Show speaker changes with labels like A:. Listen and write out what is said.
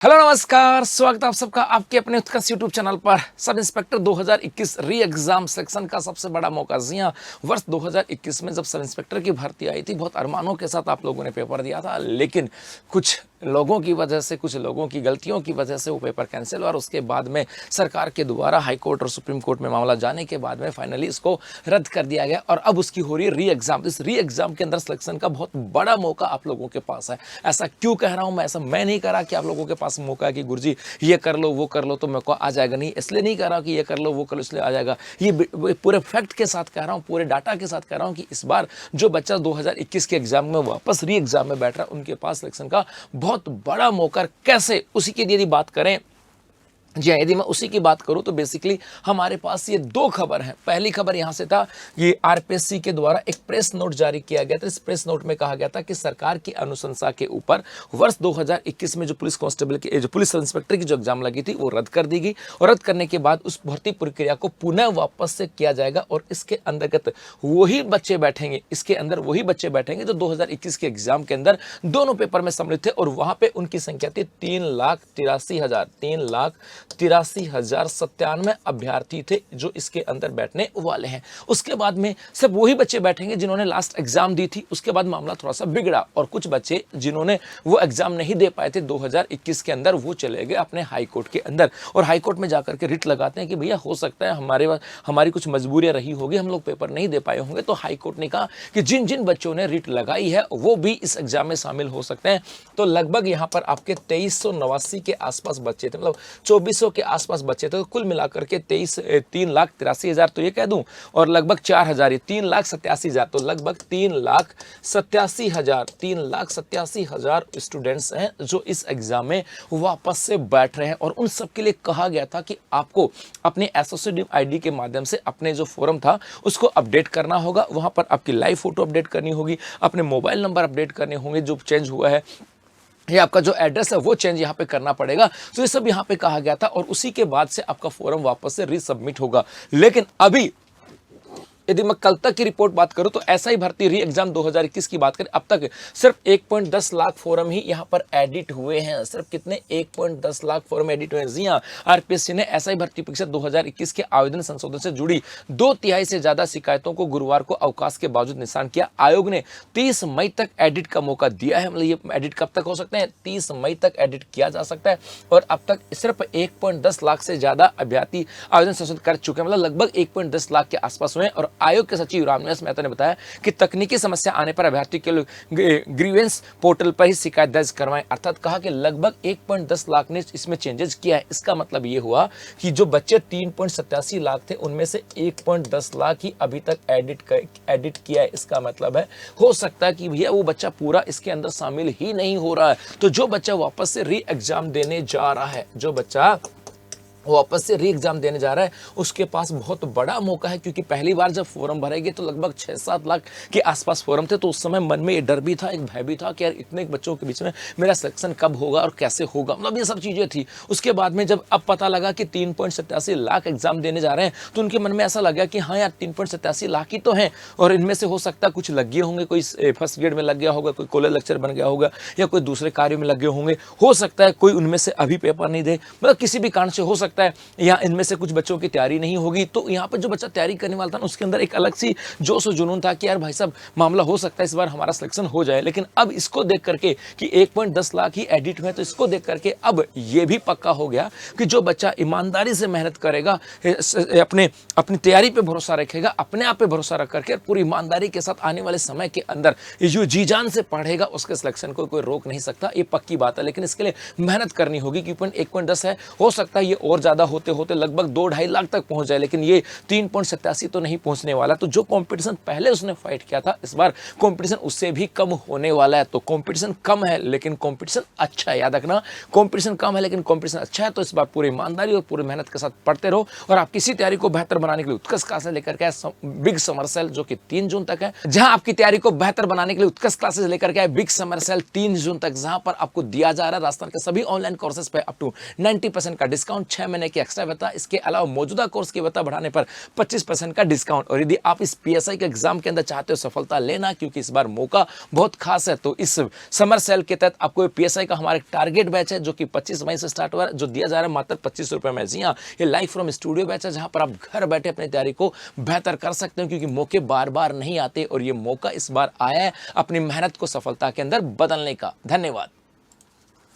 A: Hello नमस्कार, स्वागत है आप सबका आपके अपने उत्कर्ष यूट्यूब चैनल पर। सब इंस्पेक्टर 2021 री एग्जाम सिलेक्शन का सबसे बड़ा मौका। जी हाँ, वर्ष 2021 में जब सब इंस्पेक्टर की भर्ती आई थी, बहुत अरमानों के साथ आप लोगों ने पेपर दिया था, लेकिन कुछ लोगों की वजह से, कुछ लोगों की गलतियों की वजह से वो पेपर कैंसिल हुआ और उसके बाद में सरकार के द्वारा हाई कोर्ट और सुप्रीम कोर्ट में मामला जाने के बाद में फाइनली इसको रद्द कर दिया गया और अब उसकी हो रही है री एग्जाम। इस री एग्जाम के अंदर सिलेक्शन का बहुत बड़ा मौका आप लोगों के पास है। ऐसा क्यों कह रहा हूं मैं? ऐसा मैं नहीं कह रहा कि आप लोगों के पास मौका है कि गुरुजी ये कर लो वो कर लो तो मेरे को आ जाएगा। नहीं, इसलिए नहीं कह रहा कि ये कर लो वो कर लो इसलिए आ जाएगा। ये पूरे फैक्ट के साथ कह रहा हूँ, पूरे डाटा के साथ कह रहा हूँ कि इस बार जो बच्चा 2021 के एग्जाम में वापस री एग्जाम में बैठ रहा है, उनके पास सिलेक्शन का बहुत बड़ा मौका। कैसे, उसी की यदि बात करें, जी हाँ, यदि मैं उसी की बात करूं तो बेसिकली हमारे पास ये दो खबर हैं। पहली खबर यहां से था, ये आरपीएससी के द्वारा एक प्रेस नोट जारी किया गया था। इस प्रेस नोट में कहा गया था कि सरकार की अनुशंसा के ऊपर वर्ष 2021 में जो पुलिस कांस्टेबल की, जो पुलिस इंस्पेक्टर की जो एग्जाम लगी थी, वो रद्द कर दी गई और रद्द करने के बाद उस भर्ती प्रक्रिया को पुनः वापस से किया जाएगा और इसके अंतर्गत वही बच्चे बैठेंगे, इसके अंदर वही बच्चे बैठेंगे जो 2021 के एग्जाम के अंदर दोनों पेपर में सम्मिलित थे और वहां पे उनकी संख्या थी 3,83,97 अभ्यर्थी थे जो इसके अंदर बैठने वाले हैं। उसके बाद में सब वही बच्चे बैठेंगे जिन्होंने लास्ट एग्जाम दी थी। उसके बाद मामला थोड़ा सा बिगड़ा और कुछ बच्चे जिन्होंने वो एग्जाम नहीं दे पाए थे 2021 के अंदर, वो चले गए अपने हाई कोर्ट के अंदर और हाई कोर्ट में जाकर के रिट लगाते हैं कि भैया हो सकता है हमारी कुछ मजबूरियां रही होगी, हम लोग पेपर नहीं दे पाए होंगे। तो हाई कोर्ट ने कहा कि जिन जिन बच्चों ने रिट लगाई है वो भी इस एग्जाम में शामिल हो सकते हैं। तो लगभग यहाँ पर आपके 2389 के आसपास बच्चे थे, मतलब 2400 के आसपास बच्चे थे। तो कुल मिलाकर के 3,83,000 तो ये कह दूं और लगभग 4,000, 3,87,000, तो लगभग 3,87,000 स्टूडेंट्स हैं जो इस एग्जाम में वापस से बैठ रहे हैं। और उन सब के लिए कहा गया था कि आपको अपने एसोसिएटिव आईडी के माध्यम से अपने जो फोरम था उसको अपडेट करना होगा। वहां पर आपकी लाइव फोटो अपडेट करनी होगी, अपने मोबाइल नंबर अपडेट करने होंगे जो चेंज हुआ है, ये आपका जो एड्रेस है वो चेंज यहाँ पे करना पड़ेगा। तो ये सब यहाँ पे कहा गया था और उसी के बाद से आपका फॉर्म वापस से रीसबमिट होगा। लेकिन अभी यदि मैं कल तक की रिपोर्ट बात करूं तो ऐसा ही भर्ती री एग्जाम 2021 की बात करें, अब तक सिर्फ 1.10 लाख फॉर्म ही यहां पर एडिट हुए हैं। सिर्फ कितने? 1.10 लाख फॉर्म एडिट हुए हैं। जी हां, आरपीएससी ने ऐसा ही भर्ती परीक्षा 2021 के आवेदन संशोधन से जुड़ी 2/3 से ज्यादा शिकायतों को गुरुवार को अवकाश के बावजूद निशान किया। आयोग ने 30 मई तक एडिट का मौका दिया है। मतलब ये एडिट कब तक हो सकते हैं? 30 मई तक एडिट किया जा सकता है और अब तक सिर्फ 1.10 लाख से ज्यादा अभ्यर्थी आवेदन संशोधित कर चुके हैं, मतलब लगभग 1.10 लाख के आसपास हुए हैं। और आयोग के सचिव रामनिवास मेहता ने बताया कि तकनीकी समस्या आने पर अभ्यर्थी के लोग ग्रीवेंस पोर्टल पर ही शिकायत दर्ज करवाएं। अर्थात कहा कि लगभग 1.10 लाख ने इसमें चेंजेस किया है। इसका मतलब ये हुआ कि जो बच्चे 3.87 लाख थे उनमें से 1.10 लाख ही अभी तक एडिट किया है। इसका मतलब है हो सकता है कि भैया वो बच्चा पूरा इसके अंदर शामिल ही नहीं हो रहा है। तो जो बच्चा वापस से री एग्जाम देने जा रहा है, जो बच्चा वापस से री एग्जाम देने जा रहा है, उसके पास बहुत बड़ा मौका है। क्योंकि पहली बार जब फॉर्म भरेंगे तो लगभग 6-7 लाख के आसपास फॉर्म थे, तो उस समय मन में ये डर भी था, एक भय भी था कि यार इतने बच्चों के बीच में मेरा सिलेक्शन कब होगा और कैसे होगा, मतलब ये सब चीजें थी। उसके बाद में जब अब पता लगा कि 3.87 लाख एग्जाम देने जा रहे हैं तो उनके मन में ऐसा लगा कि हाँ यार 3.87 लाख ही तो हैं और इनमें से हो सकता है कुछ लग गए होंगे, कोई फर्स्ट ग्रेड में लग गया होगा, कोई कॉलेज लेक्चर बन गया होगा या कोई दूसरे कार्य में लग गए होंगे, हो सकता है कोई उनमें से अभी पेपर नहीं दे, मतलब किसी भी कारण से हो सकता है या इनमें से कुछ बच्चों की तैयारी नहीं होगी। तो यहाँ पर जो बच्चा तैयारी करने वाला था ना, उसके अंदर एक अलग सी जोश और जुनून था कि यार भाई साहब मामला हो सकता है इस बार हमारा सिलेक्शन हो जाए। लेकिन अब इसको देख करके कि 1.10 लाख ही एडिट हुए, तो इसको देख करके अब ये भी पक्का हो गया कि जो बच्चा ईमानदारी से मेहनत करेगा, अपनी तैयारी पे भरोसा रखेगा, अपने आप पे भरोसा रख करके पूरी ईमानदारी के साथ आने वाले समय के अंदर जो जी जान से पढ़ेगा उसके सिलेक्शन को कोई रोक नहीं सकता। ये पक्की बात है। लेकिन इसके लिए मेहनत करनी होगी क्योंकि 1.10 है, हो सकता है ये और ज्यादा होते होते लगभग 2-2.5 लाख तक पहुंच जाए, लेकिन ये 3.87 तो नहीं पहुंचने वाला। तो जो कंपटीशन पहले उसने फाइट किया था, इस बार कंपटीशन उससे भी कम होने वाला है। तो कंपटीशन कम है लेकिन कंपटीशन अच्छा है, याद रखना, कंपटीशन कम है लेकिन कंपटीशन अच्छा है। तो इस बार पूरी ईमानदारी और पूरी मेहनत के साथ पढ़ते रहो और आप किसी तैयारी को बेहतर बनाने के लिए उत्कर्ष क्लासेस लेकर के बिग समर सेल जो कि 3 जून तक है, जहां आपकी तैयारी को बेहतर बनाने के लिए उत्कर्ष क्लासेस लेकर के बिग समर सेल 3 जून तक, जहां पर आपको दिया जा रहा है राजस्थान के सभी ऑनलाइन कोर्सेज पे अप टू 90% का डिस्काउंट, 6 महीने की एक्स्ट्रा भत्ता, इसके अलावा मौजूदा कोर्स की भत्ता बढ़ाने पर 25% का डिस्काउंट। और यदि आप इस पीएसआई के एग्जाम के अंदर चाहते हो सफलता लेना, क्योंकि इस बार मौका बहुत खास है, तो इस समर सेल के तहत आपको पीएसआई का हमारा टारगेट बैच है जो कि 25 मई से स्टार्ट हुआ है, जो दिया जा रहा है मात्र 25 रुपए में। जी हाँ, ये लाइव फ्रॉम स्टूडियो बैच है जहां पर आप घर बैठे अपनी तैयारी को बेहतर कर सकते हो, क्योंकि मौके बार बार नहीं आते और ये मौका इस बार आया है अपनी मेहनत को सफलता के अंदर बदलने का। धन्यवाद।